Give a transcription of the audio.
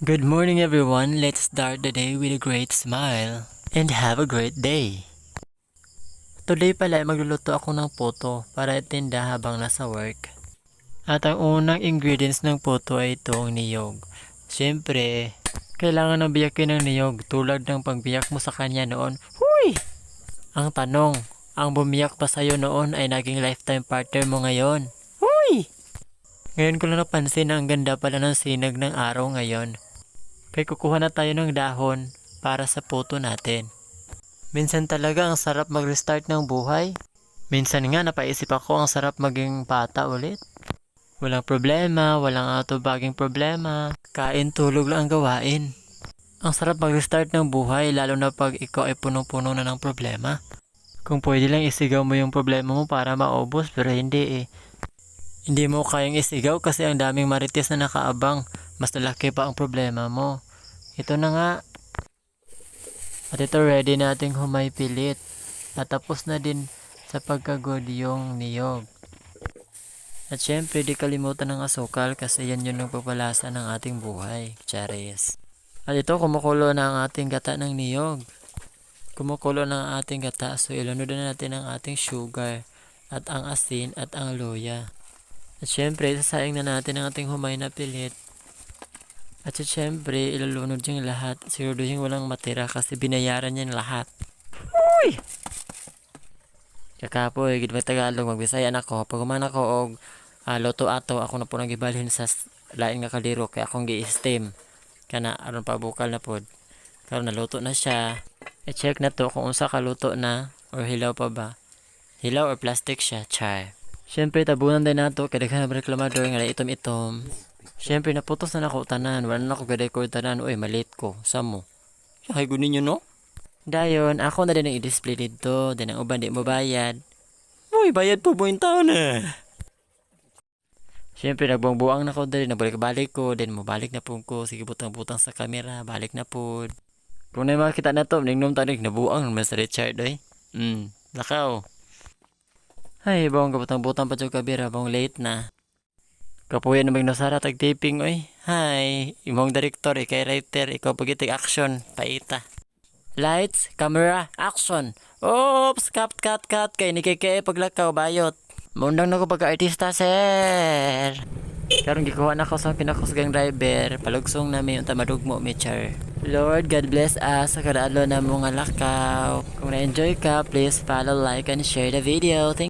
Good morning everyone. Let's start the day with a great smile and have a great day. Today pala magluluto ako ng puto para itinda habang nasa work. At ang unang ingredients ng puto ay itong niyog. Siyempre, kailangan ng biyakin ng niyog tulad ng pagbiyak mo sa kanya noon. Huy! Ang tanong, ang bumiyak pa sa'yo noon ay naging lifetime partner mo ngayon. Huy! Ngayon ko lang napansin na ang ganda pala ng sinag ng araw ngayon. Kaya kukuha na tayo ng dahon para sa puto natin. Minsan talaga ang sarap mag-restart ng buhay. Minsan nga napaisip ako ang sarap maging bata ulit. Walang problema, walang atubaging problema. Kain, tulog lang ang gawain. Ang sarap mag-restart ng buhay lalo na pag ikaw ay punong-puno na ng problema. Kung pwede lang isigaw mo yung problema mo para maubos pero hindi eh. Hindi mo kayang isigaw kasi ang daming marites na nakaabang. Mas lalaki pa ang problema mo. Ito na nga. At ito ready nating humay-pilit. Tatapos na din sa pagkagod yung niyog. At syempre di kalimutan ng asukal kasi yan yung nagpapalasa ng ating buhay. Charis. At ito kumukulo na ang ating gata ng niyog. Kumukulo na ang ating gata so ilunod na natin ang ating sugar at ang asin at ang luya. At syempre, sasayang na natin ang ating humay na pilit. At syempre, ilalunod yung lahat. Siguro yung walang matira kasi binayaran niya lahat. Uy! Kakapoy, gid Tagalog, magbisaya na ako. Pag umana ko og loto ato, ako na po nagibalhin sa lain nga kaliro kaya akong gi-steam. Kana aron pa bukal na pod. Karon naluto na siya. I-check na to kung unsa kaluto na or hilaw pa ba. Hilaw or plastic siya, char. Siyempre, tabunan din nato kada ka na reklamador nga itom-itom. Siyempre, naputos na ako tanan. Wala na ako gaday ko tanan. Uy, malit ko. Samo. Kaya gunin nyo, no? Dayon, ako na din ang i-display dito. Din ang uban di mo bayad. Uy, bayad po mo yung taon na. Siyempre, nagbuang-buang na ko din. Nagbalik-balik ko. Din mo balik na po ko. Sige, butang-butang sa kamera. Balik na po. Kung na makita na to, ningnom tanig, nabuang naman sa Richard, oy. Lakaw. Ay, bawang kabutang-butang pa dyan kabira, bawang late na. Kapuyan na magnasara tag-taping, oy. Hi, imong director, kay writer, ikaw pagitig action, paita. Lights, camera, action. Oops, cut, kay nikikay paglakaw, bayot. Mundang na ko pagka-artista, sir. Karong gikuha na ko sa pinakusgang driver, palugsong namin yung tamadugmo, Mitchar. Lord, God bless us sa kadaalo na mga lakaw. Kung na-enjoy ka, please follow, like, and share the video. Thank